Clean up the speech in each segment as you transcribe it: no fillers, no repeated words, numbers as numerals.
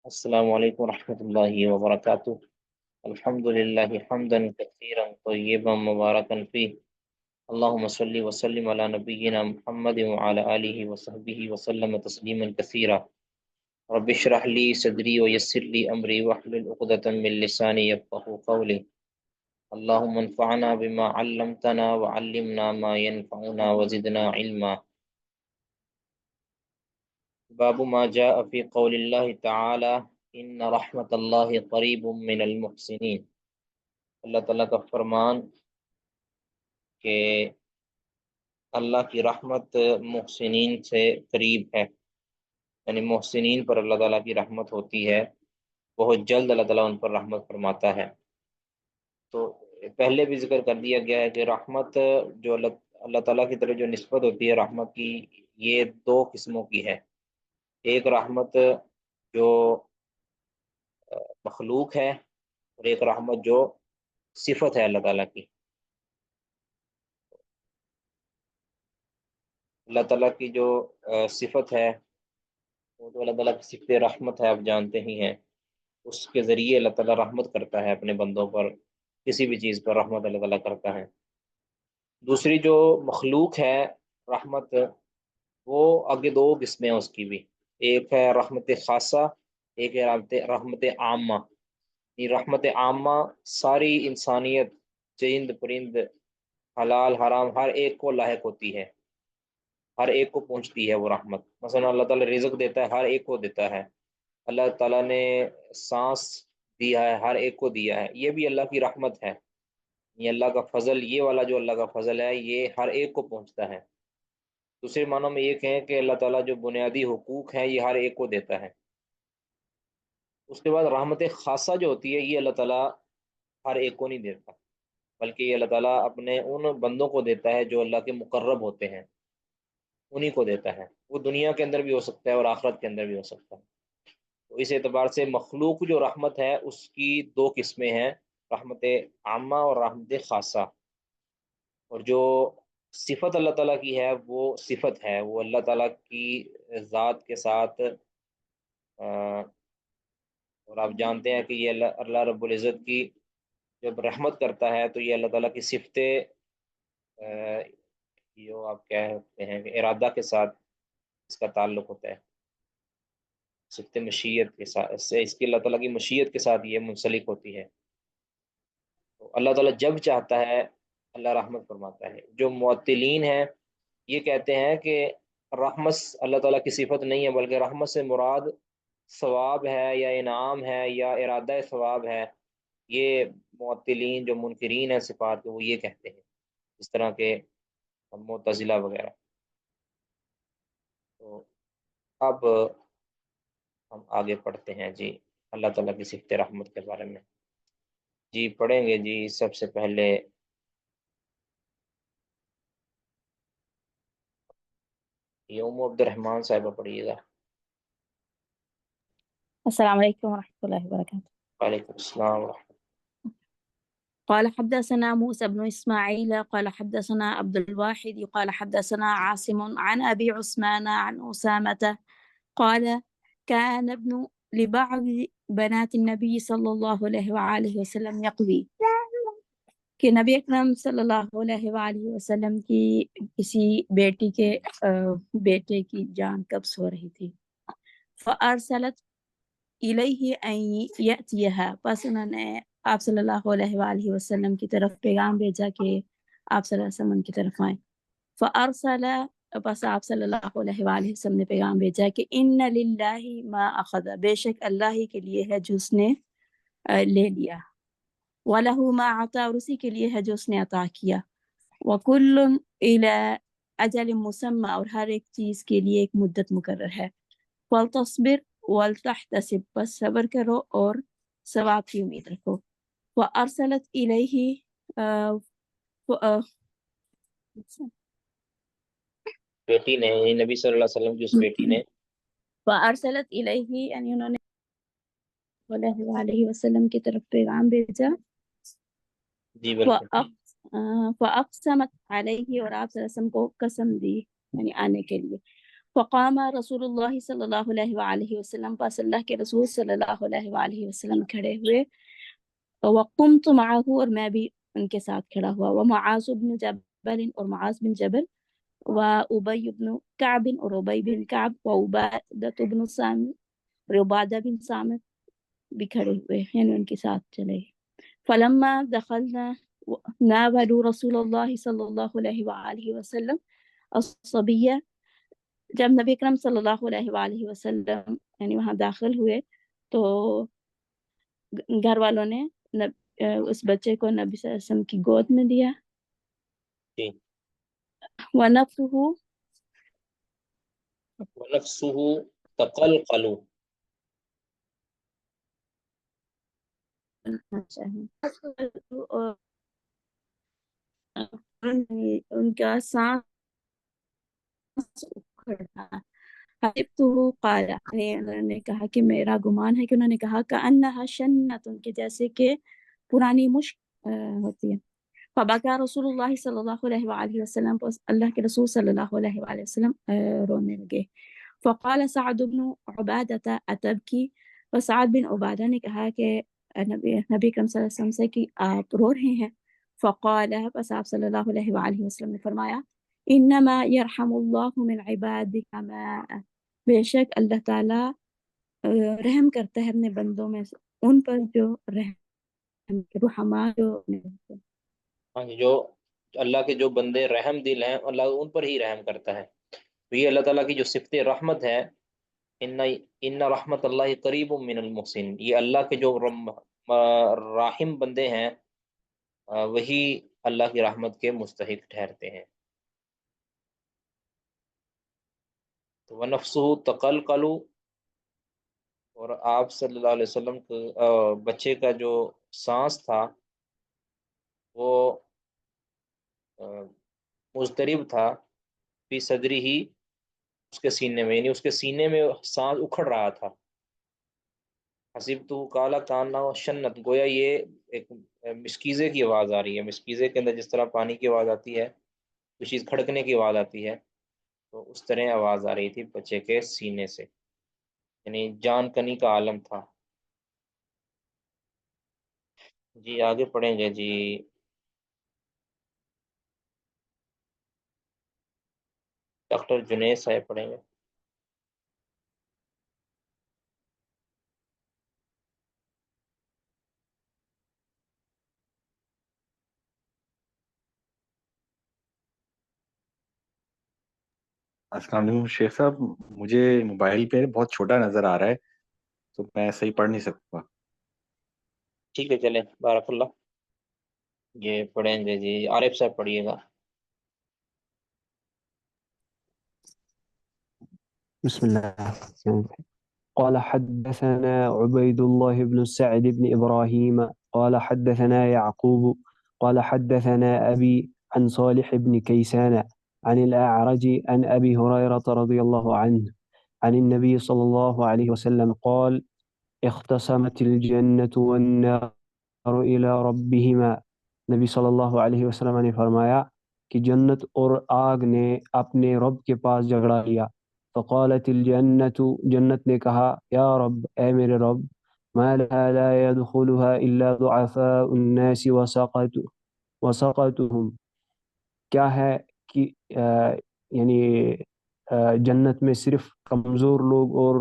السلام عليكم ورحمة الله وبركاته. الحمد لله حمدا كثيرا طيبا مباركا فيه. اللهم صل وسلم على نبينا محمد وعلى آله وصحبه وسلم تسليما كثيرا. رب اشرح لي صدري ويسر لي أمري واحلل عقدة من لساني يفقهوا قولي. اللهم انفعنا بما علمتنا وعلمنا ما ينفعنا وزدنا علما. باب ما جاء في قول الله تعالى إن رحمة الله قريب من المحسنين. اللہ تعالیٰ کا فرمان کہ اللہ کی رحمت محسنین سے قریب ہے، یعنی محسنین پر اللہ تعالیٰ کی رحمت ہوتی ہے، بہت جلد اللہ تعالیٰ ان پر رحمت فرماتا ہے۔ تو پہلے بھی ذکر کر دیا گیا ہے کہ رحمت جو اللہ تعالیٰ کی طرف جو نسبت ہوتی ہے رحمت کی، یہ دو قسموں کی ہے۔ ایک رحمت جو مخلوق ہے اور ایک رحمت جو صفت ہے اللہ تعالیٰ کی۔ اللہ تعالیٰ کی جو صفت ہے وہ تو اللہ تعالیٰ کی صفت رحمت ہے، آپ جانتے ہی ہیں۔ اس کے ذریعے اللہ تعالیٰ رحمت کرتا ہے اپنے بندوں پر، کسی بھی چیز پر رحمت اللہ تعالیٰ کرتا ہے۔ دوسری جو مخلوق ہے رحمت، وہ آگے دو قسمیں ہیں اس کی بھی۔ ایک ہے رحمت خاصہ، ایک ہے رحمت عامہ۔ یہ رحمت عامہ ساری انسانیت، چرند پرند، حلال حرام، ہر ایک کو لاحق ہوتی ہے، ہر ایک کو پہنچتی ہے وہ رحمت۔ مثلا اللہ تعالیٰ رزق دیتا ہے، ہر ایک کو دیتا ہے۔ اللہ تعالیٰ نے سانس دیا ہے، ہر ایک کو دیا ہے، یہ بھی اللہ کی رحمت ہے۔ یہ اللہ کا فضل، یہ والا جو اللہ کا فضل ہے یہ ہر ایک کو پہنچتا ہے۔ دوسرے معنوں میں یہ کہیں کہ اللہ تعالیٰ جو بنیادی حقوق ہیں یہ ہر ایک کو دیتا ہے۔ اس کے بعد رحمت خاصہ جو ہوتی ہے یہ اللہ تعالیٰ ہر ایک کو نہیں دیتا، بلکہ یہ اللہ تعالیٰ اپنے ان بندوں کو دیتا ہے جو اللہ کے مقرب ہوتے ہیں، انہی کو دیتا ہے۔ وہ دنیا کے اندر بھی ہو سکتا ہے اور آخرت کے اندر بھی ہو سکتا ہے۔ تو اس اعتبار سے مخلوق جو رحمت ہے اس کی دو قسمیں ہیں، رحمت عامہ اور رحمت خاصہ۔ اور جو صفت اللہ تعالیٰ کی ہے وہ صفت ہے، وہ اللہ تعالیٰ کی ذات کے ساتھ اور آپ جانتے ہیں کہ یہ اللہ رب العزت کی جب رحمت کرتا ہے تو یہ اللہ تعالیٰ کی صفتیں جو آپ کہتے ہیں کہ ارادہ کے ساتھ اس کا تعلق ہوتا ہے، صفت مشیت کے ساتھ، اس کی اللہ تعالیٰ کی مشیت کے ساتھ یہ منسلک ہوتی ہے۔ تو اللہ تعالیٰ جب چاہتا ہے اللہ رحمت فرماتا ہے۔ جو معطلین ہیں یہ کہتے ہیں کہ رحمت اللہ تعالیٰ کی صفت نہیں ہے، بلکہ رحمت سے مراد ثواب ہے یا انعام ہے یا ارادہ ثواب ہے۔ یہ معطلین جو منکرین ہیں صفات کے، وہ یہ کہتے ہیں، اس طرح کے معتزلہ وغیرہ۔ تو اب ہم آگے پڑھتے ہیں جی اللہ تعالیٰ کی صفت رحمت کے بارے میں۔ جی پڑھیں گے جی سب سے پہلے یوم عبد الرحمن صاحبہ پڑھیے گا۔ السلام عليكم ورحمة الله وبركاته. وعلیکم السلام ورحمۃ قال حدثنا موسى بن إسماعيل قال حدثنا عبد الواحد قال حدثنا عاصم عن أبي عثمان عن أسامة قال كان ابن لبعض بنات النبي صلى الله عليه وآله وسلم يقضي کہ نبی اکرم صلی اللہ علیہ وآلہ وسلم کی کسی بیٹے کی جان قبض ہو رہی تھی۔ فأرسلت الیہ ان یأتیہا، پس انہوں نے آپ صلی اللہ علیہ وآلہ وسلم کی طرف پیغام بھیجا کہ آپ صلی اللہ علیہ وسلم کی طرف آئیں۔ فأرسل، پس آپ صلی اللہ علیہ وآلہ وسلم نے پیغام بھیجا کہ ان للہ ما اخذ، بے شک اللہ ہی کے لیے ہے جو اس نے لے لیا، وَلَهُ مَا عَطَى، اور اسی کے لیے ہے جو اس نے عطا کیا، وَكُلٌّ إِلَى أَجَلٍ مُّسَمًّى، اور ہر ایک چیز کے لیے ایک مدت مقرر ہے۔ وَلْتَصْبِرْ وَلْتَحْتَسِبْ، بس صبر کرو اور ثواب کی امید رکھو۔ وَأَرْسَلَتْ إِلَيْهِ، بیٹی نے، یعنی نبی صلی اللہ علیہ وسلم کی اس بیٹی نے، وَأَرْسَلَتْ إِلَيْهِ، یعنی انہوں نے علیہ وآلہ وسلم کی طرف پیغام بھیجا۔ جی بالکل، فَأَقْسَمَتْ عَلَيْهِ، اور آپ صلی اللہ علیہ وسلم کو قسم دی یعنی آنے کے لیے۔ فقام رسول اللہ صلی اللہ علیہ وآلہ وسلم، پس اللہ کے رسول صلی اللہ علیہ وآلہ وسلم کھڑے ہوئے، وقمت معه، اور میں بھی ان کے ساتھ کھڑا ہوا، ومعاذ بن جبل، اور معاذ بن جبل، وأبي بن كعب، اور ابی بن کعب، وعبادة بن صامت، اور عبادہ بن صامت بھی کھڑے ہوئے، یعنی ان کے ساتھ چلے۔ فلما دخلنا ناولوا رسول اللہ صلی اللہ علیہ وآلہ وسلم الصبیہ، جب نبی اکرم صلی اللہ علیہ وآلہ وسلم یعنی وہاں داخل ہوئے تو گھر والوں نے اس بچے کو نبی صلی اللہ علیہ وسلم کی گود میں دیا۔ جی۔ وَنَفْسُهُ، وَنَفْسُهُ تَقَلْقَلُ، ان کا سانس اکھڑا، حسبته قال، انہوں نے کہا کہ میرا گمان ہے کہ انہوں نے کہا کأنها شنة، کہ جیسے کہ پرانی مشک ہوتی ہے۔ فبکا رسول اللہ صلی اللہ علیہ وآلہ وسلم، اللہ کے رسول صلی اللہ علیہ وآلہ وسلم رونے لگے۔ فقال سعد بن عبادة اتبکی، فسعد بن عبادہ نے کہا کہ نبی اکرم صلی اللہ علیہ وسلم سے کہ آپ رو رہے ہیں۔ فقال، پس آپ صلی اللہ علیہ وآلہ وسلم نے فرمایا انما یرحم اللہ من عبادک ما، بے شک اللہ تعالیٰ رحم کرتا ہے اپنے بندوں میں سے ان پر جو رحم رحماء جو، ہاں جی، جو اللہ کے جو بندے رحم دل ہیں اللہ ان پر ہی رحم کرتا ہے۔ تو یہ اللہ تعالیٰ کی جو صفت رحمت ہے، ان رحمت اللہ قریب من المحسن، یہ اللہ کے جو راحم بندے ہیں وہی اللہ کی رحمت کے مستحق ٹھہرتے ہیں۔ تو وَنَفْسُهُ تَقَلْقَلُ، اور آپ صلی اللہ علیہ وسلم کو بچے کا جو سانس تھا وہ مضطرب تھا، فی صدری ہی، اس کے سینے میں، یعنی اس کے سینے میں سانس اکھڑ رہا تھا۔ حسب تو کالا کانا شنت، گویا یہ ایک مشکیزے کی آواز آ رہی ہے، مشکیزے کے اندر جس طرح پانی کی آواز آتی ہے، کوئی چیز کھڑکنے کی آواز آتی ہے، تو اس طرح آواز آ رہی تھی بچے کے سینے سے، یعنی جان کنی کا عالم تھا۔ جی آگے پڑھیں گے جی۔ ڈاکٹر جنید صاحب پڑھیں گے۔ السلام علیکم شیخ صاحب، مجھے موبائل پہ بہت چھوٹا نظر آ رہا ہے تو میں صحیح پڑھ نہیں سکتا۔ ٹھیک ہے چلیں، بارک اللہ، یہ پڑھیں گے جی، عارف صاحب پڑھیے گا۔ بسم الله. قال حدثنا عبيد الله بن سعد بن إبراهيم قال حدثنا يعقوب قال حدثنا أبي عن صالح بن كيسان عن الأعرج عن أبي هريرة رضي الله عنه عن النبي صلى الله عليه وسلم قال اختصمت الجنة والنار إلى ربهما، نبی صلی اللہ علیہ وسلم نے فرمایا کہ جنت اور آگ نے اپنے رب کے پاس جھگڑا لیا۔ فقالت الجنت، جنت نے کہا یا رب، اے میرے رب، ما لها لا يدخلها الا ضعفاء الناس وسقطهم، کیا ہے کہ یعنی جنت میں صرف کمزور لوگ اور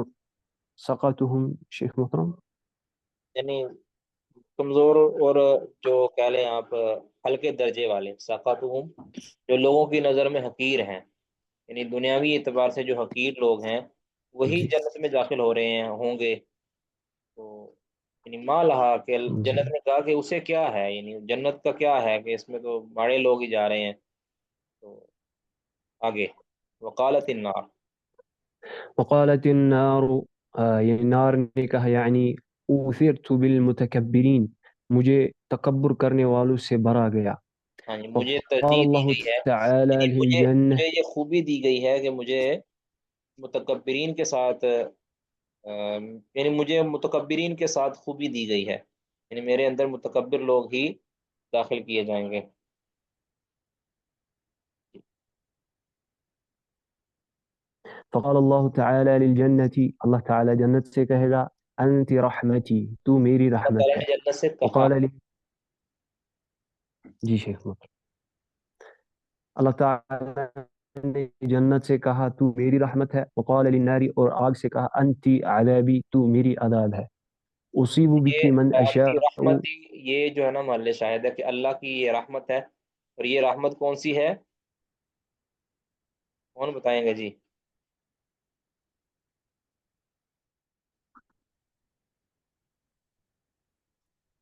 سقطهم، شیخ محترم یعنی کمزور اور جو کہہ لیں آپ ہلکے درجے والے، ساقاتہم، جو لوگوں کی نظر میں حقیر ہیں، یعنی دنیاوی اعتبار سے جو حقیر لوگ ہیں وہی جی جنت میں داخل ہو رہے ہیں، ہوں گے۔ تو یعنی ماں لہا کہ جی جنت نے کہا کہ اسے کیا ہے، یعنی جنت کا کیا ہے کہ اس میں تو بڑے لوگ ہی جا رہے ہیں۔ تو آگے وقالت النار، وقالت النار، یعنی نار نے کہا یعنی اوثرت بالمتکبرین، مجھے تکبر کرنے والوں سے بھرا گیا۔ ہاں جی، مجھے وقال ترجیح دی اللہ گئی ہے، تعالی یعنی مجھے للجنہ، مجھے یہ خوبی دی گئی ہے کہ مجھے متکبرین کے ساتھ یعنی مجھے متکبرین کے ساتھ خوبی دی گئی ہے، یعنی میرے اندر متکبر لوگ ہی داخل کیے جائیں گے۔ فقال اللہ تعالی للجنتی، اللہ تعالی جنت سے کہے گا انت رحمتی، تو میری اللہ رحمت تعالیٰ ہے. نے جنت سے کہا وقال لی، جی شیخ مطلب اللہ تعالی نے جنت سے کہا تو میری رحمت ہے. وقال للنار، اور آگ سے کہا انتی عذابی، تو میری عذاب ہے. اصیب بکی من یہ اشاء. انتی رحمتی، یہ جو ہے نا محل شاہد ہے کہ اللہ کی یہ رحمت ہے. اور یہ رحمت کون سی ہے؟ کون بتائیں گے جی؟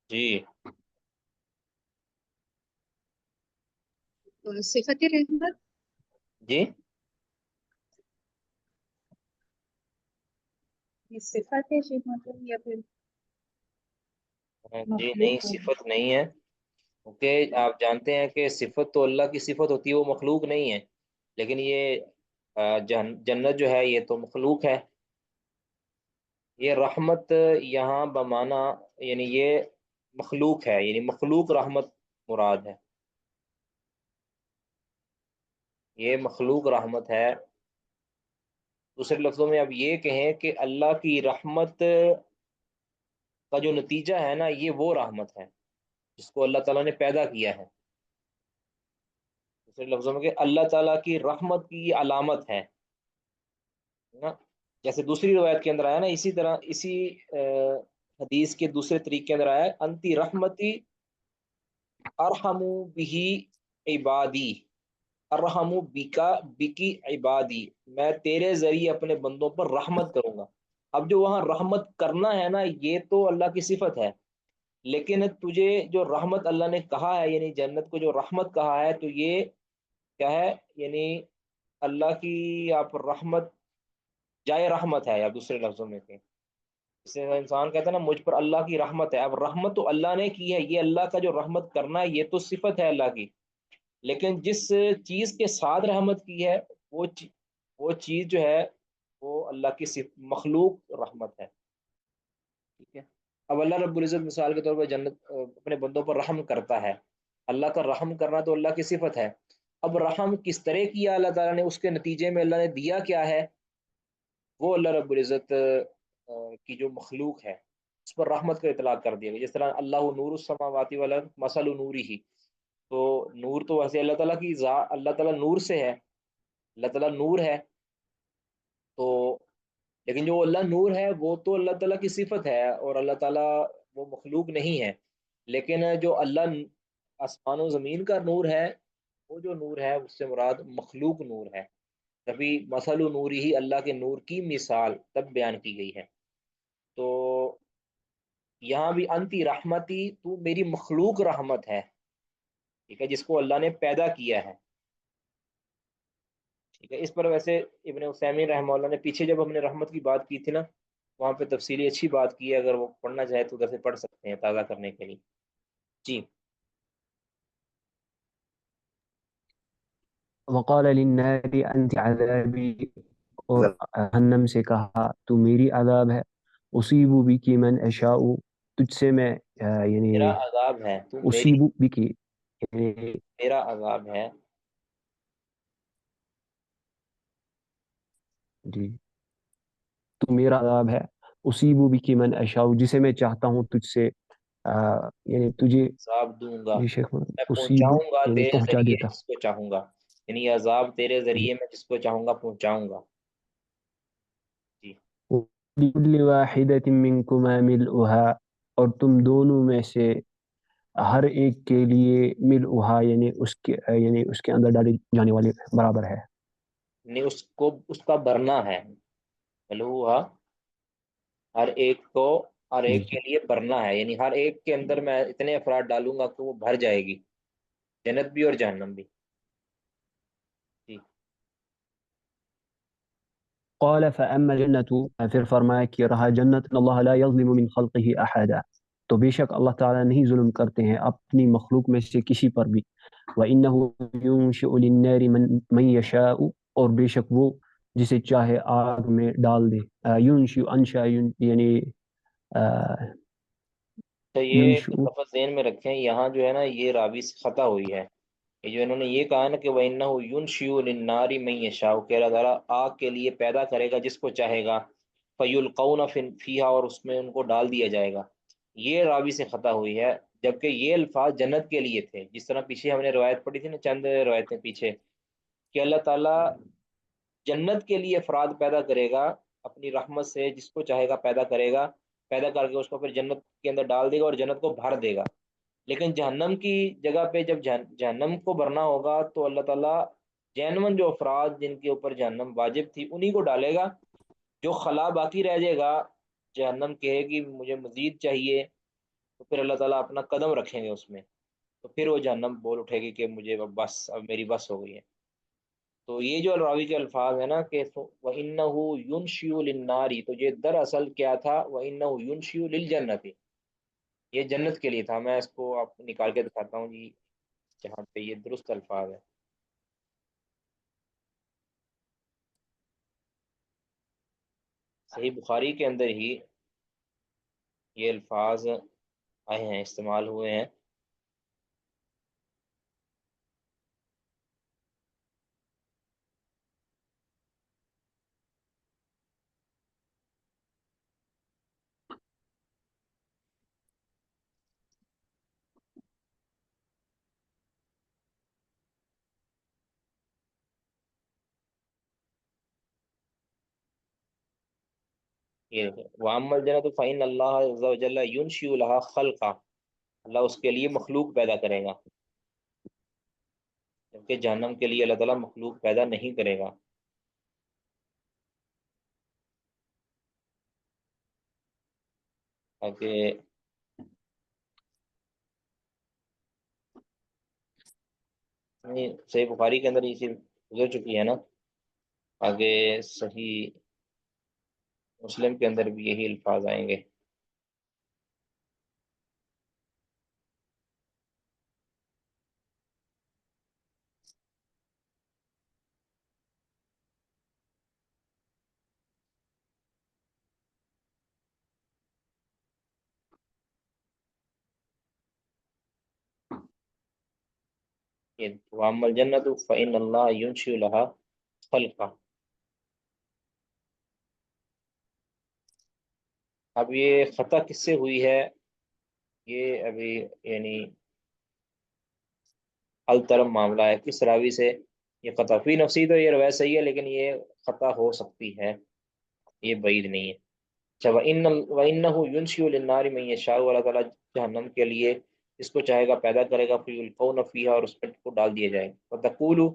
جی صفت رحمت، جی یہ صفت ہے شیخ مطلب یا پھر جی نہیں، مخلوق ہے؟ صفت نہیں ہے. کیونکہ آپ جانتے ہیں کہ صفت تو اللہ کی صفت ہوتی ہے، وہ مخلوق نہیں ہے. لیکن یہ جنت جو ہے یہ تو مخلوق ہے. یہ رحمت یہاں بمانا یعنی یہ مخلوق ہے، یعنی مخلوق رحمت مراد ہے. یہ مخلوق رحمت ہے. دوسرے لفظوں میں اب یہ کہیں کہ اللہ کی رحمت کا جو نتیجہ ہے نا، یہ وہ رحمت ہے جس کو اللہ تعالیٰ نے پیدا کیا ہے. دوسرے لفظوں میں کہ اللہ تعالیٰ کی رحمت کی یہ علامت ہے نا. جیسے دوسری روایت کے اندر آیا نا، اسی طرح اسی حدیث کے دوسرے طریقے کے اندر آیا انتی رحمتی ارحم بہی عبادی، ارحم بکا بکی عبادی، میں تیرے ذریعے اپنے بندوں پر رحمت کروں گا. اب جو وہاں رحمت کرنا ہے نا، یہ تو اللہ کی صفت ہے. لیکن تجھے جو رحمت اللہ نے کہا ہے، یعنی جنت کو جو رحمت کہا ہے، تو یہ کیا ہے؟ یعنی اللہ کی آپ رحمت جائے رحمت ہے، یا دوسرے لفظوں میں کہ جسے انسان کہتا ہے نا مجھ پر اللہ کی رحمت ہے. اب رحمت تو اللہ نے کی ہے، یہ اللہ کا جو رحمت کرنا ہے یہ تو صفت ہے اللہ کی. لیکن جس چیز کے ساتھ رحمت کی ہے وہ چیز جو ہے وہ اللہ کی مخلوق رحمت ہے. ٹھیک ہے. اب اللہ رب العزت مثال کے طور پر جنت اپنے بندوں پر رحم کرتا ہے. اللہ کا رحم کرنا تو اللہ کی صفت ہے. اب رحم کس طرح کیا اللہ تعالیٰ نے، اس کے نتیجے میں اللہ نے دیا کیا ہے، وہ اللہ رب العزت کی جو مخلوق ہے اس پر رحمت کا اطلاق کر دیا گیا. جس طرح اللہ نور السماوات والارض مثل نورہ، تو نور تو ویسے اللہ تعالیٰ کی اللہ تعالیٰ نور سے ہے، اللہ تعالیٰ نور ہے. تو لیکن جو اللہ نور ہے وہ تو اللہ تعالیٰ کی صفت ہے، اور اللہ تعالیٰ وہ مخلوق نہیں ہے. لیکن جو اللہ آسمان و زمین کا نور ہے، وہ جو نور ہے اس سے مراد مخلوق نور ہے. تبھی مثل نور ہی، اللہ کے نور کی مثال تب بیان کی گئی ہے. تو یہاں بھی انتی رحمتی، تو میری مخلوق رحمت ہے. ٹھیک ہے، جس کو اللہ نے پیدا کیا ہے. ٹھیک ہے. اس پر ویسے ابن عثیمین رحمہ اللہ نے پیچھے جب ہم نے رحمت کی بات کی تھی نا، وہاں پہ تفصیلی اچھی بات کی ہے. اگر وہ پڑھنا چاہے تو ادھر سے پڑھ سکتے ہیں تازہ کرنے کے لیے. جی وقال للنار انت عذابی، اور جہنم سے کہا تو میری عذاب ہے. اصیب بکی من اشاء، تجھ سے میں یعنی میرا عذاب ہے، تو میری، اصیب بکی یعنی میرا عذاب ہے. جی، تو میرا عذاب ہے. اصیب بکی من اشاء، جسے میں چاہتا ہوں تجھ سے یعنی تجھے. عذاب دوں گا، جی شیخ میں اصیب پہنچاؤں گا یعنی تیرے پہنچا ذریعے دیتا. جس کو چاہوں گا. یعنی یہ عذاب تیرے جی. ذریعے میں جس کو چاہوں گا پہنچاؤں گا. جی لكل واحدة منكما ملؤها، اور تم دونوں میں سے ہر ایک کے لیے ملؤها یعنی اس کے اندر ڈالی جانے والی برابر ہے. یعنی اس کا بھرنا ہے. ملوحا، ہر ایک کو، ہر جی ایک جی. کے لیے بھرنا ہے. یعنی ہر ایک کے اندر میں اتنے افراد ڈالوں گا کہ وہ بھر جائے گی، جنت بھی اور جہنم بھی. جی قال فأما الجنة، پھر فرمایا کہ رہا جنت، ان اللہ لا يظلم من خلقه احدا، تو بے شک اللہ تعالیٰ نہیں ظلم کرتے ہیں اپنی مخلوق میں سے کسی پر بھی. وَإِنَّهُ يُنشِئُ لِلنَّارِ مَن يَشَاءُ، اور بے شک وہ جسے چاہے آگ میں ڈال دے. يُنشِئُ انشا یعنی تو یہ ينشئ. لفظ ذہن میں رکھیں، یہاں جو ہے نا یہ راوی سے خطا ہوئی ہے. یہ جو انہوں نے یہ کہا نا کہ وَإِنَّهُ يُنشِئُ لِلنَّارِ مَن يَشَاءُ، کہ اللہ تعالیٰ آگ کے لیے پیدا کرے گا جس کو چاہے گا، فَيُلْقَوْنَ فِيهَا، اور اس میں ان کو ڈال دیا جائے گا. یہ راوی سے خطا ہوئی ہے، جبکہ یہ الفاظ جنت کے لیے تھے. جس طرح پیچھے ہم نے روایت پڑھی تھی نا، چند روایتیں پیچھے، کہ اللہ تعالیٰ جنت کے لیے افراد پیدا کرے گا اپنی رحمت سے، جس کو چاہے گا پیدا کرے گا، پیدا کر کے اس کو پھر جنت کے اندر ڈال دے گا اور جنت کو بھر دے گا. لیکن جہنم کی جگہ پہ جب جہنم کو بھرنا ہوگا تو اللہ تعالیٰ جینون جو افراد جن کے اوپر جہنم واجب تھی انہی کو ڈالے گا. جو خلا باقی رہ جائے گا، جہنم کہے گی مجھے مزید چاہیے، تو پھر اللہ تعالیٰ اپنا قدم رکھیں گے اس میں، تو پھر وہ جہنم بول اٹھے گی کہ مجھے اب بس، اب میری بس ہو گئی ہے. تو یہ جو راوی کے الفاظ ہیں نا کہ وَإِنَّهُ يُنشِئُ لِلنَّارِ، تو یہ دراصل کیا تھا؟ وَإِنَّهُ يُنشِئُ لِلْجَنَّةِ، یہ جنت کے لیے تھا. میں اس کو آپ کو نکال کے دکھاتا ہوں جی، جہاں پہ یہ درست الفاظ ہے. صحیح بخاری کے اندر ہی یہ الفاظ آئے ہیں، استعمال ہوئے ہیں. یہ وَأَمَّا الْجَنَّةُ فَإِنَّ اللَّهَ عَزَّ وَجَلَّ يُنشِئُ لَهَا خَلْقًا، اللہ اس کے لیے مخلوق پیدا کرے گا، جبکہ جہنم کے لیے اللہ تعالیٰ مخلوق پیدا نہیں کرے گا. تاکہ صحیح بخاری کے اندر یہ چیز گزر چکی ہے نا، آگے صحیح مسلم کے اندر بھی یہی الفاظ آئیں گے. یہ وَأَمَّا الْجَنَّةُ فَإِنَّ اللَّهَ يُنشِئُ لَهَا خَلْقًا. اب یہ خطا کس سے ہوئی ہے، یہ ابھی یعنی الترم معاملہ ہے. کس راوی سے یہ خطا؟ فی نفسی تو یہ روایت صحیح ہے، لیکن یہ خطا ہو سکتی ہے، یہ بعید نہیں ہے. اچھا، وَإِنَّهُ يُنشِئُ لِلنَّارِ مَن يَشَاءُ، اللہ تعالیٰ جہنم کے لیے اس کو چاہے گا پیدا کرے گا، فَيُلْقَوْنَ فِيهَا، اور اس پر کو ڈال دیا جائے گا. وَتَقُولُ،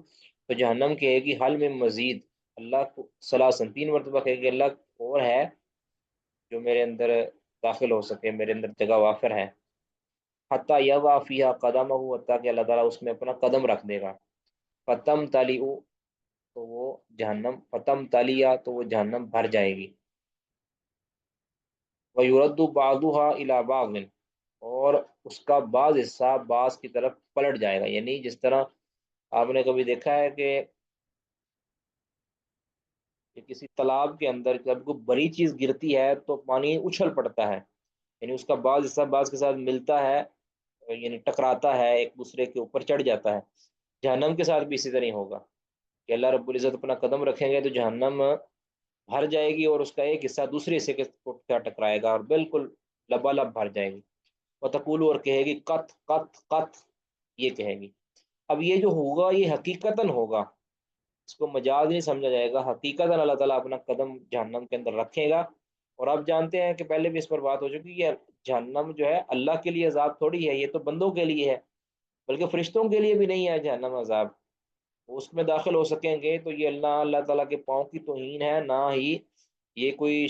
تو جہنم کہے گی حل من مزید، اللہ کو ثلاثاً، 3 مرتبہ کہے گی اللہ اور ہے جو میرے اندر داخل ہو سکے، میرے اندر جگہ وافر ہے. حتیٰ یضع فیہا قدمہ، حتیٰ کہ اللہ تعالیٰ اس میں اپنا قدم رکھ دے گا. فتم تلیع، تو وہ جہنم، فتم تلیہ، تو وہ جہنم بھر جائے گی. وَيُرَدُّ بَعْضُهَا إِلَى بَعْضٍ، اور اس کا بعض حصہ بعض کی طرف پلٹ جائے گا. یعنی جس طرح آپ نے کبھی دیکھا ہے کہ کسی تالاب کے اندر جب کوئی بڑی چیز گرتی ہے تو پانی اچھل پڑتا ہے، یعنی اس کا بعض حصہ بعض کے ساتھ ملتا ہے، یعنی ٹکراتا ہے، ایک دوسرے کے اوپر چڑھ جاتا ہے. جہنم کے ساتھ بھی اسی طرح ہی ہوگا کہ اللہ رب العزت اپنا قدم رکھیں گے تو جہنم بھر جائے گی، اور اس کا ایک حصہ دوسرے حصے کے کو کیا ٹکرائے گا اور بالکل لبالب بھر جائے گی. وتقول، اور کہے گی قط قط قط، یہ کہے گی. اب یہ جو ہوگا یہ حقیقتاً ہوگا، اس کو مجاز نہیں سمجھا جائے گا. حقیقتاً اللہ تعالیٰ اپنا قدم جہنم کے اندر رکھے گا. اور آپ جانتے ہیں کہ پہلے بھی اس پر بات ہو چکی ہے، جہنم جو ہے اللہ کے لیے عذاب تھوڑی ہے، یہ تو بندوں کے لیے ہے، بلکہ فرشتوں کے لیے بھی نہیں ہے جہنم عذاب. وہ اس میں داخل ہو سکیں گے تو یہ اللہ تعالیٰ کے پاؤں کی توہین ہے، نہ ہی یہ کوئی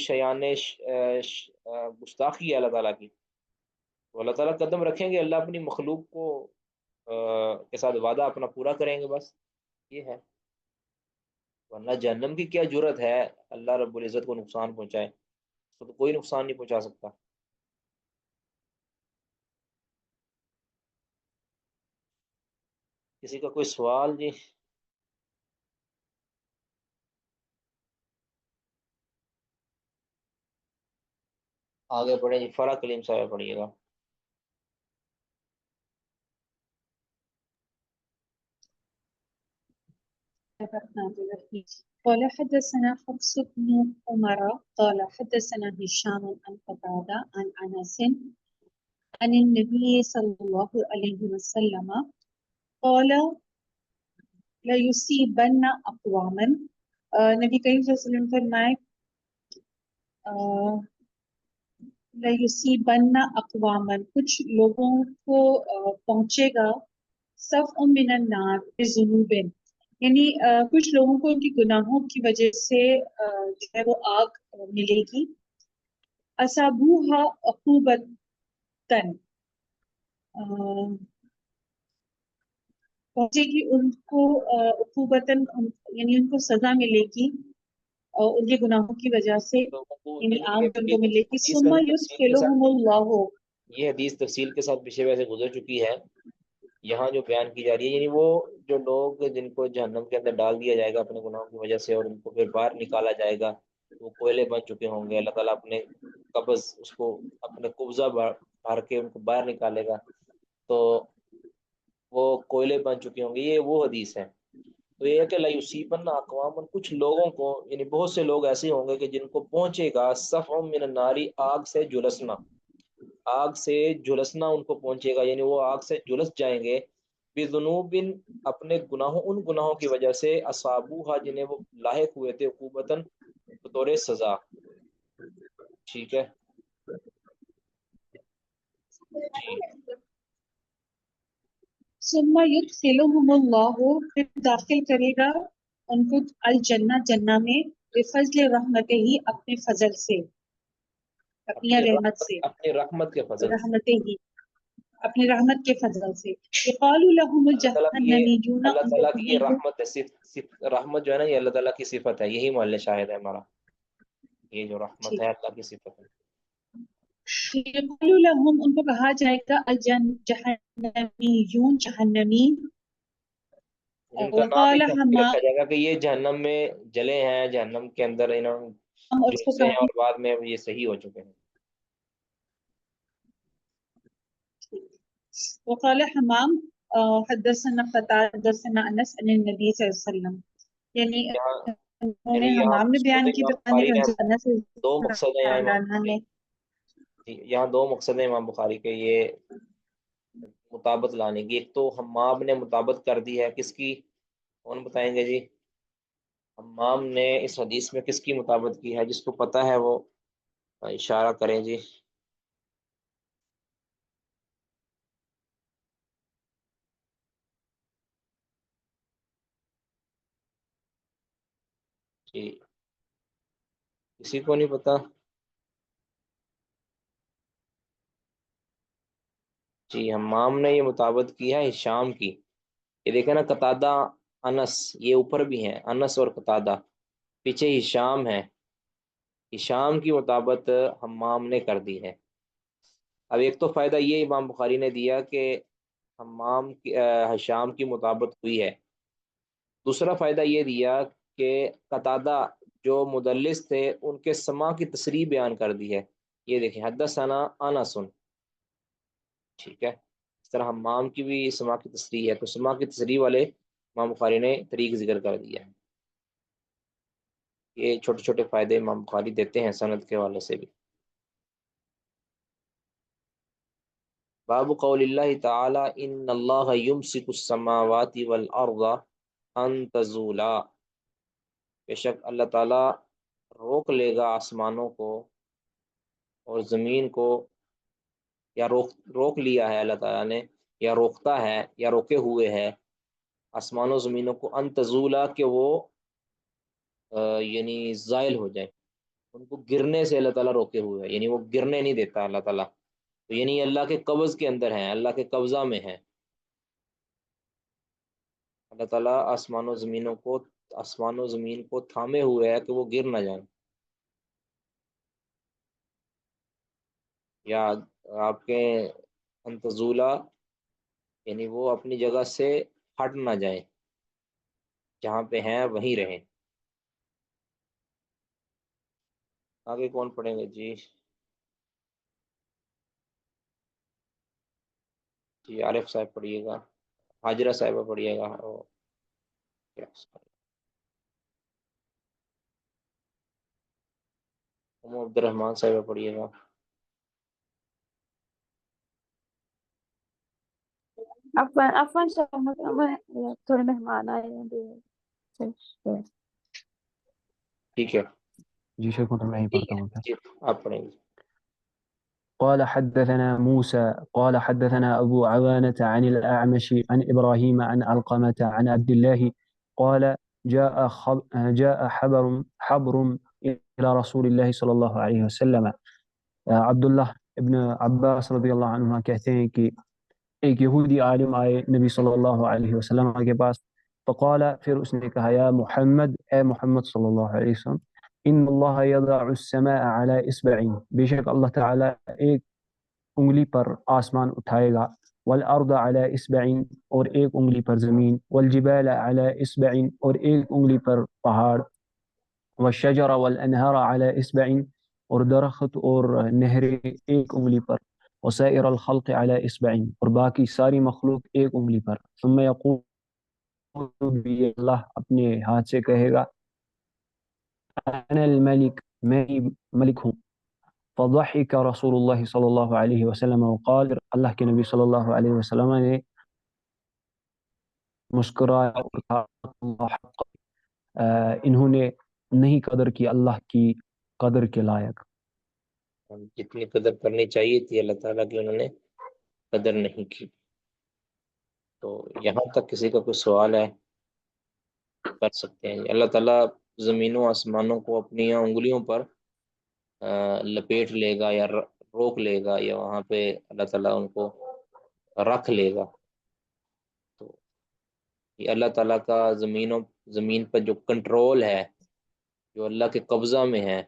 گستاخی ہے اللہ تعالیٰ کی. تو اللہ تعالیٰ قدم رکھیں گے، اللہ اپنی مخلوق کو کے ساتھ وعدہ اپنا پورا کریں گے، بس یہ ہے. ورنہ جہنم کی کیا جرت ہے اللہ رب العزت کو نقصان پہنچائے، اس کو تو کوئی نقصان نہیں پہنچا سکتا. کسی کا کوئی سوال جی؟ آگے پڑھیں جی، فرا کلیم صاحب پڑھیے گا. الرحمن الرحيم قال حدثنا حفص بن عمر قال حدثنا هشام عن قتادة عن أنس عن النبي صلى الله عليه وسلم قال لا يصيبن أقواما نبی کریم صلی اللہ علیہ وسلم فرمائے لا يصيبن أقواما کچھ لوگوں کو پہنچے گا صف من النار بذنوب یعنی کچھ لوگوں کو ان کی گناہوں کی وجہ سے جو ہے وہ آگ ملے گی اصابوہا عقوبتن پہنچے گی ان کو عقوبتن یعنی ان کو سزا ملے گی ان کے گناہوں کی وجہ سے یعنی آگ ان کو ملے گی ثم يدخلهم اللہ یہ حدیث تفصیل کے ساتھ پیچھے ویسے گزر چکی ہے، یہاں جو بیان کی جا رہی ہے یعنی وہ جو لوگ جن کو جہنم کے اندر ڈال دیا جائے گا اپنے گناہوں کی وجہ سے اور ان کو پھر باہر نکالا جائے گا، وہ کوئلے بن چکے ہوں گے، اللہ تعالیٰ اپنے قبض اس کو اپنے قبضہ بھر کے ان کو باہر نکالے گا، تو وہ کوئلے بن چکے ہوں گے، یہ وہ حدیث ہے۔ تو یہ ہے کہ لا یصیبن اقوام، کچھ لوگوں کو یعنی بہت سے لوگ ایسے ہوں گے کہ جن کو پہنچے گا صفع من الناری، آگ سے جلسنا، آگ سے جھلسنا ان کو پہنچے گا، یعنی وہ آگ سے جھلس جائیں گے بذنوب، اپنے گناہوں، ان گناہوں کی وجہ سے اصابوہا جنہیں وہ لاحق ہوئے تھے عقوبتاً بطور سزا، ٹھیک ہے جی۔ ثم يدخلهم اللہ پھر داخل کرے گا ان کو الجنہ جنہ میں بفضل رحمتہ ہی اپنے فضل سے، اپنی رحمت سے، اپنی رحمت کے فضل سے، رحمتہ ہی اپنی رحمت کے فضل سے یقال لهم الجہنمیون اللہ ان کو تعالیٰ کی یہ کہیں گے رحمت ہے، رحمت جو ہے نا یہ اللہ تعالیٰ کی صفت ہے، یہی محل شاہد ہے ہمارا، یہ جو رحمت ہے اللہ کی صفت ہے۔ یقال لهم ان کو کہا جائے گا جہنمیون جہنمی ان کا نام وقال ہی جہنمی حمام رکھا جائے گا کہ یہ جہنم میں جلے ہیں، جہنم کے اندر انہوں اور اس کو جلسے ہیں کہا اور بعد میں یہ صحیح ہو چکے ہیں۔ وقال حمام حدثنا قتادة حدثنا انس عن النبي صلی اللہ علیہ وسلم یعنی یہاں انہوں نے یعنی یہاں حمام نے مقصود بیان کی امام بتانے بخاری نے انس دو مقصد ہیں یہاں امام نے یہاں دو مقصد ہیں امام بخاری کے یہ مطابت لانے کی، ایک تو حمام نے مطابت کر دی ہے کس کی، کون بتائیں گے جی؟ حمام نے اس حدیث میں کس کی مطابت کی ہے؟ جس کو پتہ ہے وہ اشارہ کریں جی۔ جی کسی کو نہیں پتا؟ جی حمام نے یہ مطابت کی ہے ہشام کی، یہ دیکھیں نا قتادہ انس، یہ اوپر بھی ہیں انس اور قتادہ، پیچھے ہشام ہے، ہشام کی مطابت حمام نے کر دی ہے۔ اب ایک تو فائدہ یہ امام بخاری نے دیا کہ حمام کی ہشام کی مطابت ہوئی ہے، دوسرا فائدہ یہ دیا کہ قتادہ جو مدلس تھے ان کے سما کی تصریح بیان کر دی ہے، یہ دیکھیں حدثنا انس، ٹھیک ہے، اس طرح حمام کی بھی سما کی تصریح ہے، تو سما کی تصریح والے امام بخاری نے طریق ذکر کر دیا ہے۔ یہ چھوٹے چھوٹے فائدے امام بخاری دیتے ہیں سند کے حوالے سے بھی۔ باب قول اللہ تعالی ان اللہ یمسک السماوات والارض ان تزولا، بے شک اللہ تعالی روک لے گا آسمانوں کو اور زمین کو، یا روک لیا ہے اللہ تعالیٰ نے، یا روکتا ہے یا روکے ہوئے ہے آسمان و زمینوں کو، ان تزولا کہ وہ یعنی زائل ہو جائیں، ان کو گرنے سے اللہ تعالیٰ روکے ہوئے ہے، یعنی وہ گرنے نہیں دیتا اللہ تعالیٰ، تو یعنی اللہ کے قبض کے اندر ہیں، اللہ کے قبضہ میں ہیں، اللہ تعالیٰ آسمان و زمین کو تھامے ہوئے ہے کہ وہ گر نہ جائیں، یا آپ کے انتظولا یعنی وہ اپنی جگہ سے ہٹ نہ جائیں، جہاں پہ ہیں وہیں رہیں۔ آگے کون پڑھیں گے جی؟ جی عارف صاحب پڑھیے گا، حاجرہ صاحبہ پڑھیے گا، عبد الرحمان صاحب پڑھیے گا. عفوا تھوڑے مہمان آئے ہیں. ٹھیک ہے جی شیخ مطلب میں ہی ٹھیک پڑھتا ہے ہوں پھر. جی آپ پڑھیں گے. قال حدثنا موسى قال حدثنا أبو عوانة عن الأعمش عن إبراهيم عن علقمة عن عبد الله قال جاء حبر إلى رسول الله صلى الله عليه وسلم. عبداللہ ابن عباس رضی اللہ عنہ کہتے ہیں کہ ایک یہودی عالم آئے نبی صلی اللہ علیہ وسلم کے پاس. فقال پھر اس نے کہا یا محمد اے محمد صلی اللہ علیہ وسلم ان اللہ یضع السماء علی اصبعین بے شک اللہ تعالی ایک انگلی پر آسمان اٹھائے گا. والارض علی اصبعین اور ایک انگلی پر زمین. والجبال علی اصبعین اور ایک انگلی پر پہاڑ. والشجر والانہار علی اصبعین اور درخت اور نہریں ایک انگلی پر. وسائر الخلق علی اصبعین اور باقی ساری مخلوق ایک انگلی پر. ثم یقول بھی اللہ اپنے ہاتھ سے کہے گا انا الملک میں ملک ہوں. فضحك رسول اللہ صلی اللہ علیہ وسلم وقال اللہ کے نبی صلی اللہ علیہ وسلم نے مسکرایا اور کہا اللہ حق انہوں نے نہیں قدر کی اللہ کی قدر کے لائق. جتنی قدر کرنی چاہیے تھی اللہ تعالیٰ کی انہوں نے قدر نہیں کی. تو یہاں تک کسی کا کوئی سوال ہے کر سکتے ہیں. اللہ تعالیٰ زمینوں آسمانوں کو اپنی انگلیوں پر لپیٹ لے گا یا روک لے گا یا وہاں پہ اللہ تعالیٰ ان کو رکھ لے گا. تو یہ اللہ تعالیٰ کا زمین پر جو کنٹرول ہے جو اللہ کے قبضہ میں ہے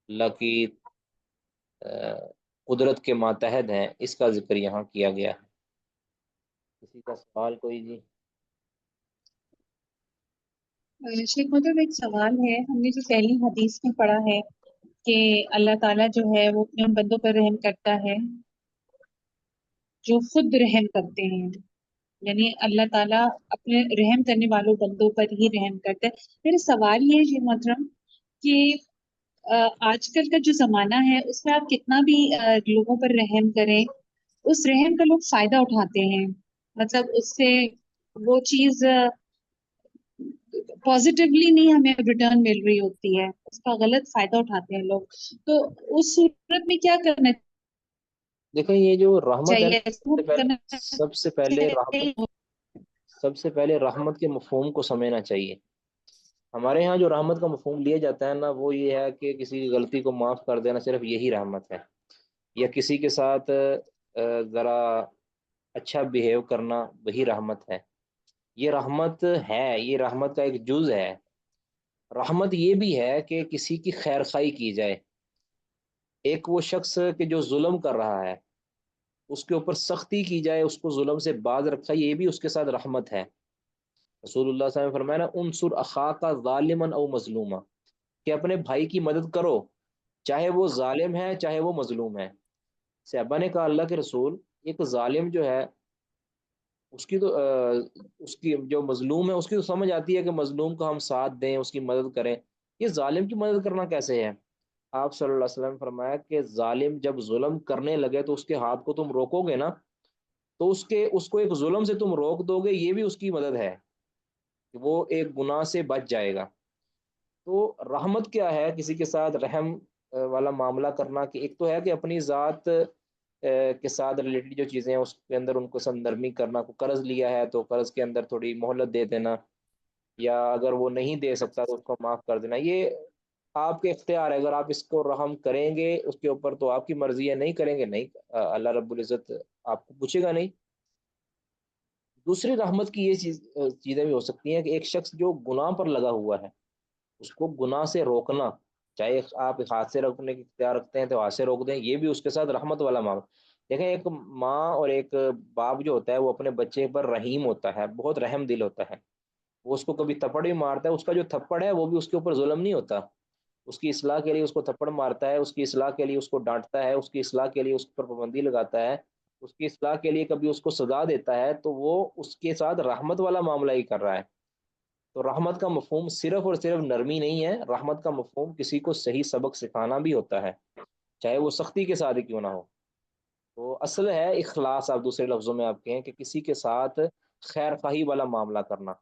اللہ کی قدرت کے ماتحت ہیں اس کا ذکر یہاں کیا گیا ہے. کسی کا سوال کوئی جی؟ شیخ مطلب ایک سوال ہے، ہم نے جو پہلی حدیث میں پڑھا ہے کہ اللہ تعالیٰ جو ہے وہ اپنے بندوں پر رحم کرتا ہے جو خود رحم کرتے ہیں، یعنی اللہ تعالیٰ اپنے رحم کرنے والوں بندوں پر ہی رحم کرتا ہے. میرا سوال یہ ہے شیخ محترم کہ آج کل کا جو زمانہ ہے اس میں آپ کتنا بھی لوگوں پر رحم کریں اس رحم کا لوگ فائدہ اٹھاتے ہیں، مطلب اس سے وہ چیز پازیٹیولی نہیں ہمیں ریٹرن مل رہی ہوتی ہے، اس کا غلط فائدہ اٹھاتے ہیں لوگ. تو اس صورت میں کیا کرنا دیکھیں یہ جو رحمت ہے چاہیے؟ نا سب سے پہلے رحمت کے مفہوم کو سمجھنا چاہیے. ہمارے ہاں جو رحمت کا مفہوم لیا جاتا ہے نا وہ یہ ہے کہ کسی کی غلطی کو معاف کر دینا صرف یہی رحمت ہے، یا کسی کے ساتھ ذرا اچھا بیہیو کرنا وہی رحمت ہے. یہ رحمت ہے، یہ رحمت کا ایک جز ہے. رحمت یہ بھی ہے کہ کسی کی خیر خواہی کی جائے. ایک وہ شخص کہ جو ظلم کر رہا ہے اس کے اوپر سختی کی جائے، اس کو ظلم سے باز رکھا، یہ بھی اس کے ساتھ رحمت ہے. رسول اللہ صلی اللہ علیہ وسلم نے فرمایا انصر اخاک ظالما او مظلوما، کہ اپنے بھائی کی مدد کرو چاہے وہ ظالم ہے چاہے وہ مظلوم ہے. صحابہ نے کہا اللہ کے رسول ایک ظالم جو ہے اس کی تو اس کی جو مظلوم ہے اس کی تو سمجھ آتی ہے کہ مظلوم کو ہم ساتھ دیں اس کی مدد کریں، یہ ظالم کی مدد کرنا کیسے ہے؟ آپ صلی اللہ علیہ وسلم نے فرمایا کہ ظالم جب ظلم کرنے لگے تو اس کے ہاتھ کو تم روکو گے نا تو اس کو ایک ظلم سے تم روک دو گے، یہ بھی اس کی مدد ہے کہ وہ ایک گناہ سے بچ جائے گا. تو رحمت کیا ہے؟ کسی کے ساتھ رحم والا معاملہ کرنا کہ ایک تو ہے کہ اپنی ذات کے ساتھ ریلیٹڈ جو چیزیں ہیں اس کے اندر ان کو سمدرمی کرنا. کو قرض لیا ہے تو قرض کے اندر تھوڑی مہلت دے دینا، یا اگر وہ نہیں دے سکتا تو اس کو معاف کر دینا. یہ آپ کے اختیار ہے، اگر آپ اس کو رحم کریں گے اس کے اوپر تو آپ کی مرضی ہے، نہیں کریں گے نہیں، اللہ رب العزت آپ کو پوچھے گا نہیں. دوسری رحمت کی یہ چیزیں بھی ہو سکتی ہیں کہ ایک شخص جو گناہ پر لگا ہوا ہے اس کو گناہ سے روکنا، چاہے آپ ہاتھ سے روکنے کی اختیار رکھتے ہیں تو ہاتھ سے روک دیں، یہ بھی اس کے ساتھ رحمت والا معاملہ. دیکھیں ایک ماں اور ایک باپ جو ہوتا ہے وہ اپنے بچے پر رحیم ہوتا ہے، بہت رحم دل ہوتا ہے. وہ اس کو کبھی تھپڑ بھی مارتا ہے، اس کا جو تھپڑ ہے وہ بھی اس کے اوپر ظلم نہیں ہوتا، اس کی اصلاح کے لیے اس کو تھپڑ مارتا ہے، اس کی اصلاح کے لیے اس کو ڈانٹتا ہے، اس کی اصلاح کے لیے اس پر پابندی لگاتا ہے، اس کی اصلاح کے لیے کبھی اس کو سزا دیتا ہے، تو وہ اس کے ساتھ رحمت والا معاملہ ہی کر رہا ہے. تو رحمت کا مفہوم صرف اور صرف نرمی نہیں ہے، رحمت کا مفہوم کسی کو صحیح سبق سکھانا بھی ہوتا ہے، چاہے وہ سختی کے ساتھ ہی کیوں نہ ہو۔ تو اصل ہے اخلاص، آپ دوسرے لفظوں میں آپ کہیں کہ کسی کے ساتھ خیر خواہی والا معاملہ کرنا،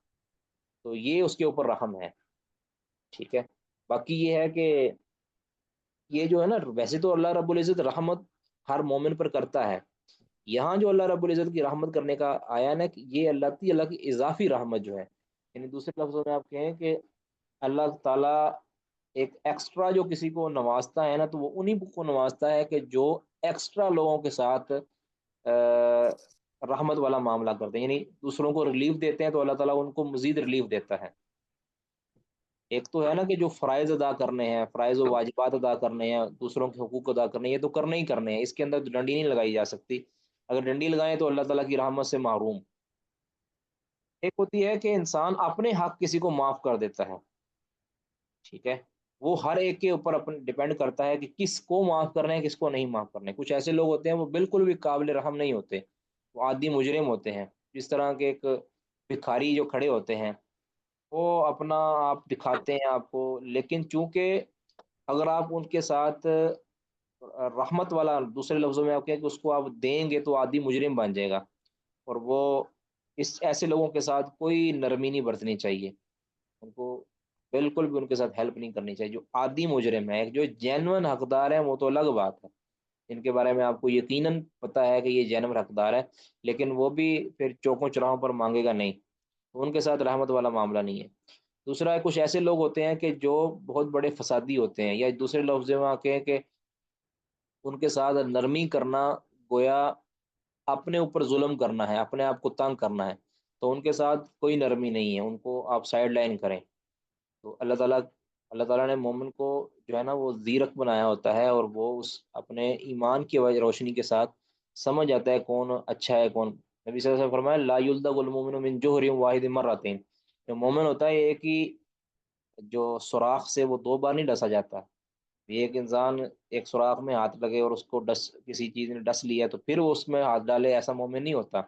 تو یہ اس کے اوپر رحم ہے، ٹھیک ہے۔ باقی یہ ہے کہ یہ جو ہے نا، ویسے تو اللہ رب العزت رحمت ہر مومن پر کرتا ہے، یہاں جو اللہ رب العزت کی رحمت کرنے کا آیا نا، کہ یہ اللہ کی اضافی رحمت جو ہے، یعنی دوسرے لفظوں میں آپ کہیں کہ اللہ تعالیٰ ایک ایکسٹرا جو کسی کو نوازتا ہے نا، تو وہ انہی کو نوازتا ہے کہ جو ایکسٹرا لوگوں کے ساتھ رحمت والا معاملہ کرتے ہیں، یعنی دوسروں کو ریلیف دیتے ہیں تو اللہ تعالیٰ ان کو مزید ریلیف دیتا ہے۔ ایک تو ہے نا کہ جو فرائض ادا کرنے ہیں، فرائض و واجبات ادا کرنے ہیں، دوسروں کے حقوق ادا کرنے ہیں، یہ تو کرنے ہی کرنے ہیں، اس کے اندر ڈنڈی نہیں لگائی جا سکتی، اگر ڈنڈی لگائیں تو اللہ تعالیٰ کی رحمت سے محروم۔ ایک ہوتی ہے کہ انسان اپنے حق کسی کو معاف کر دیتا ہے، ٹھیک ہے، وہ ہر ایک کے اوپر اپنے ڈپینڈ کرتا ہے کہ کس کو معاف کرنا ہے، کس کو نہیں معاف کرنا ہے۔ کچھ ایسے لوگ ہوتے ہیں وہ بالکل بھی قابل رحم نہیں ہوتے، وہ عادی مجرم ہوتے ہیں، جس طرح کے ایک بھکاری جو کھڑے ہوتے ہیں، وہ اپنا آپ دکھاتے ہیں آپ کو، لیکن چونکہ اگر آپ ان کے ساتھ رحمت والا، دوسرے لفظوں میں آپ کہیں کہ اس کو آپ دیں گے تو عادی مجرم بن جائے گا، اور وہ ایسے لوگوں کے ساتھ کوئی نرمی نہیں برتنی چاہیے، ان کو بالکل بھی ان کے ساتھ ہیلپ نہیں کرنی چاہیے۔ جو عادی مجرم ہے، جو جینون حقدار ہے، وہ تو الگ بات ہے، ان کے بارے میں آپ کو یقیناً پتہ ہے کہ یہ جینون حقدار ہے، لیکن وہ بھی پھر چوکوں چراہوں پر مانگے گا نہیں، ان کے ساتھ رحمت والا معاملہ نہیں ہے۔ دوسرا ہے، کچھ ایسے لوگ ہوتے ہیں کہ جو بہت بڑے فسادی ہوتے ہیں، یا دوسرے لفظ میں کہیں کہ ان کے ساتھ نرمی کرنا گویا اپنے اوپر ظلم کرنا ہے، اپنے آپ کو تنگ کرنا ہے، تو ان کے ساتھ کوئی نرمی نہیں ہے، ان کو آپ سائڈ لائن کریں۔ تو اللہ تعالیٰ نے مومن کو جو ہے نا وہ زیرک بنایا ہوتا ہے، اور وہ اس اپنے ایمان کی وجہ روشنی کے ساتھ سمجھ آتا ہے کون اچھا ہے کون۔ نبی صلی اللہ علیہ وسلم فرمایا لا یلدغ المؤمن من جوہر واحد مرتين، جو مومن ہوتا ہے ایک ہی جو سوراخ سے وہ دو بار نہیں ڈسا جاتا، ایک انسان ایک سوراخ میں ہاتھ لگے اور اس کو کسی چیز نے ڈس لیا تو پھر وہ اس میں ہاتھ ڈالے، ایسا مومن نہیں ہوتا۔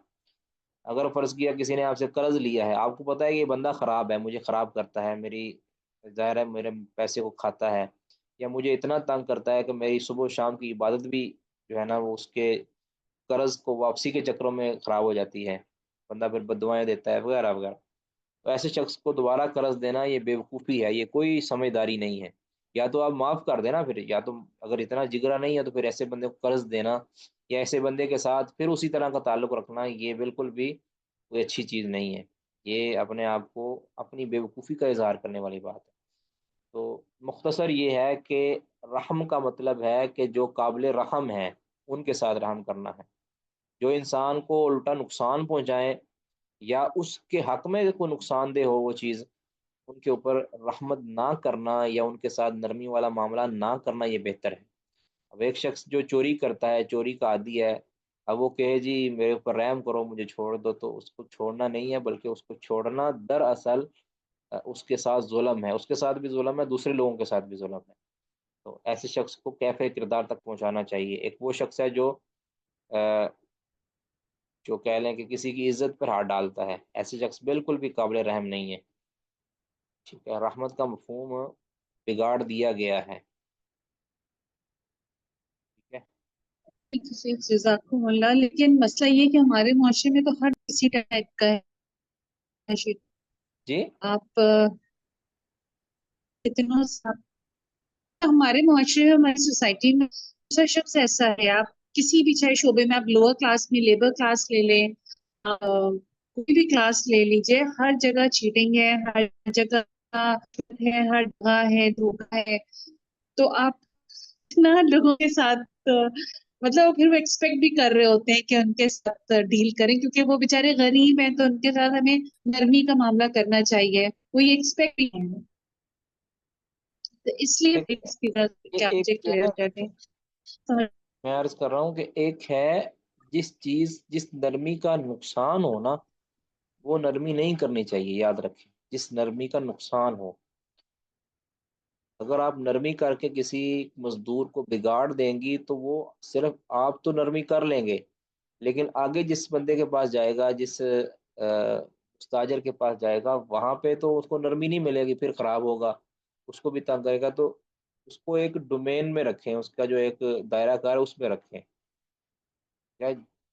اگر فرض کیا کسی نے آپ سے قرض لیا ہے، آپ کو پتہ ہے کہ یہ بندہ خراب ہے، مجھے خراب کرتا ہے، میری ظاہر ہے میرے پیسے کو کھاتا ہے، یا مجھے اتنا تنگ کرتا ہے کہ میری صبح و شام کی عبادت بھی جو ہے نا وہ اس کے قرض کو واپسی کے چکروں میں خراب ہو جاتی ہے، بندہ پھر بد دعائیں دیتا ہے وغیرہ وغیرہ۔ تو ایسے شخص کو دوبارہ قرض دینا یہ بیوقوفی ہے، یہ کوئی سمجھداری نہیں ہے، یا تو آپ معاف کر دینا پھر، یا تو اگر اتنا جگرا نہیں ہے تو پھر ایسے بندے کو قرض دینا یا ایسے بندے کے ساتھ پھر اسی طرح کا تعلق رکھنا، یہ بالکل بھی کوئی اچھی چیز نہیں ہے، یہ اپنے آپ کو اپنی بیوقوفی کا اظہار کرنے والی بات ہے۔ تو مختصر یہ ہے کہ رحم کا مطلب ہے کہ جو قابل رحم ہیں ان کے ساتھ رحم کرنا ہے، جو انسان کو الٹا نقصان پہنچائیں یا اس کے حق میں کوئی نقصان دہ ہو وہ چیز، ان کے اوپر رحمت نہ کرنا یا ان کے ساتھ نرمی والا معاملہ نہ کرنا یہ بہتر ہے۔ اب ایک شخص جو چوری کرتا ہے، چوری کا عادی ہے، اب وہ کہے جی میرے اوپر رحم کرو مجھے چھوڑ دو، تو اس کو چھوڑنا نہیں ہے، بلکہ اس کو چھوڑنا دراصل اس کے ساتھ ظلم ہے، اس کے ساتھ بھی ظلم ہے، دوسرے لوگوں کے ساتھ بھی ظلم ہے۔ تو ایسے شخص کو کیفے کردار تک پہنچانا چاہیے۔ ایک وہ شخص ہے جو کہہ لیں کہ کسی کی عزت پر ہاتھ ڈالتا ہے، ایسے شخص بالکل بھی قابل رحم نہیں ہے، ٹھیک ہے، رحمت کا مفہوم بگاڑ دیا گیا ہے، ٹھیک ہے۔ جزاکم اللہ، لیکن مسئلہ یہ کہ ہمارے معاشرے میں تو ہر کسی ٹائپ کا ہے، جی آپ اتنا ہمارے معاشرے میں، ہماری سوسائٹی میں دوسرا شخص ایسا ہے، آپ کسی بھی چاہے شعبے میں، آپ لوور کلاس میں لیبر کلاس لے لیں، کوئی بھی کلاس لے لیجیے، ہر جگہ چیٹنگ ہے، ہر جگہ ہے، ہر جگہ ہے دھوکہ ہے، تو آپ اتنا لوگوں کے ساتھ مطلب پھر وہ ایکسپیکٹ بھی کر رہے ہوتے ہیں کہ ان کے ساتھ ڈیل کریں، کیونکہ وہ بےچارے غریب ہیں تو ان کے ساتھ ہمیں نرمی کا معاملہ کرنا چاہیے، وہ یہ ایکسپیکٹ بھی ہے، تو اس لیے اس کی کیا مجھے کلیئر کر دیں۔ میں عرض کر رہا ہوں کہ ایک ہے جس نرمی کا نقصان ہو نا، وہ نرمی نہیں کرنی چاہیے، یاد رکھیں، جس نرمی کا نقصان ہو۔ اگر آپ نرمی کر کے کسی مزدور کو بگاڑ دیں گی تو وہ صرف آپ تو نرمی کر لیں گے، لیکن آگے جس بندے کے پاس جائے گا، جس اس تاجر کے پاس جائے گا، وہاں پہ تو اس کو نرمی نہیں ملے گی، پھر خراب ہوگا، اس کو بھی تنگ کرے گا۔ تو اس کو ایک ڈومین میں رکھیں، اس کا جو ایک دائرہ کار ہے اس میں رکھیں۔ کیا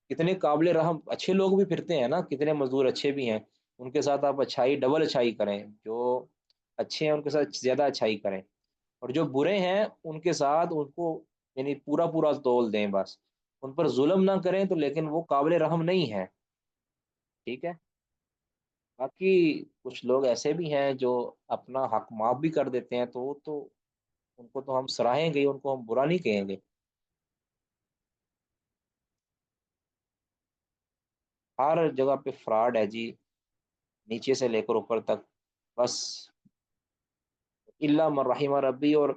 کتنے قابل رحم اچھے لوگ بھی پھرتے ہیں نا، کتنے مزدور اچھے بھی ہیں، ان کے ساتھ آپ اچھائی ڈبل اچھائی کریں، جو اچھے ہیں ان کے ساتھ زیادہ اچھائی کریں، اور جو برے ہیں ان کے ساتھ ان کو یعنی پورا پورا تول دیں، بس ان پر ظلم نہ کریں، تو لیکن وہ قابل رحم نہیں ہے، ٹھیک ہے۔ باقی کچھ لوگ ایسے بھی ہیں جو اپنا حق معاف بھی کر دیتے ہیں، تو وہ تو ان کو تو ہم سراہیں گے، ان کو ہم برا نہیں کہیں گے۔ ہر جگہ پہ فراڈ ہے جی، نیچے سے لے کر اوپر تک، بس اللہ من رحم ربی، اور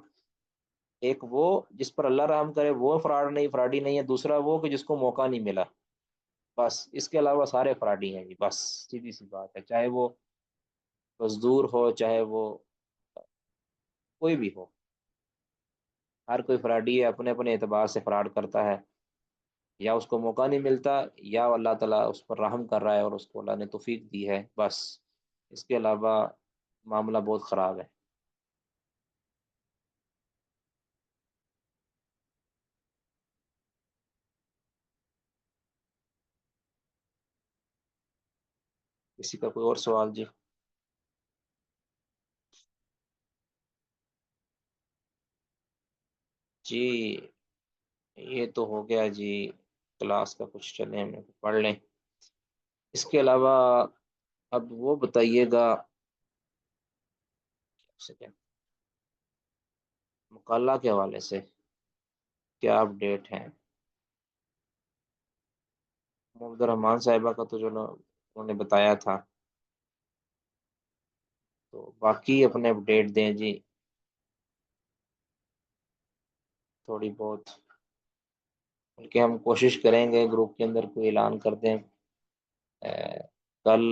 ایک وہ جس پر اللہ رحم کرے وہ فراڈی نہیں ہے، دوسرا وہ کہ جس کو موقع نہیں ملا، بس اس کے علاوہ سارے فراڈی ہیں جی، بس سیدھی سی بات ہے، چاہے وہ مزدور ہو، چاہے وہ کوئی بھی ہو، ہر کوئی فراڈی ہے، اپنے اپنے اعتبار سے فراڈ کرتا ہے، یا اس کو موقع نہیں ملتا، یا اللہ تعالیٰ اس پر رحم کر رہا ہے اور اس کو اللہ نے توفیق دی ہے، بس اس کے علاوہ معاملہ بہت خراب ہے۔ کسی کا کوئی اور سوال جی؟ جی یہ تو ہو گیا جی کلاس کا، کچھ چلیں ہم پڑھ لیں، اس کے علاوہ اب وہ بتائیے گا مقاللہ کے حوالے سے کیا اپڈیٹ ہیں؟ محمد الرحمان صاحبہ کا تو جو انہوں نے بتایا تھا، تو باقی اپنے اپڈیٹ دیں جی تھوڑی بہت، بلکہ ہم کوشش کریں گے گروپ کے اندر کوئی اعلان کر دیں، کل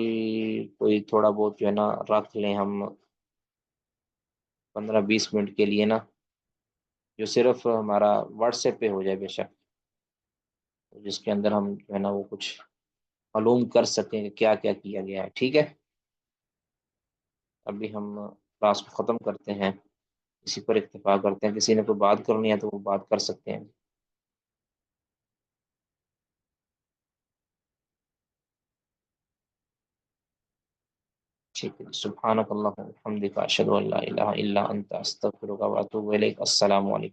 کوئی تھوڑا بہت جو ہے نا رکھ لیں ہم 15-20 منٹ کے لیے نا، جو صرف ہمارا واٹس ایپ پہ ہو جائے بے شک، جس کے اندر ہم جو ہے نا وہ کچھ معلوم کر سکیں کہ کیا کیا کیا گیا ہے، ٹھیک ہے۔ ابھی ہم کلاس کو ختم کرتے ہیں، اسی پر اکتفا کرتے ہیں، کسی نے کوئی بات کرنی ہے تو وہ بات کر سکتے ہیں۔ ٹھیک ہے، سبحانک اللہم و بحمدک، اشہد ان لا الہ الا انت، استغفرک و اتوب الیک۔ السلام علیکم۔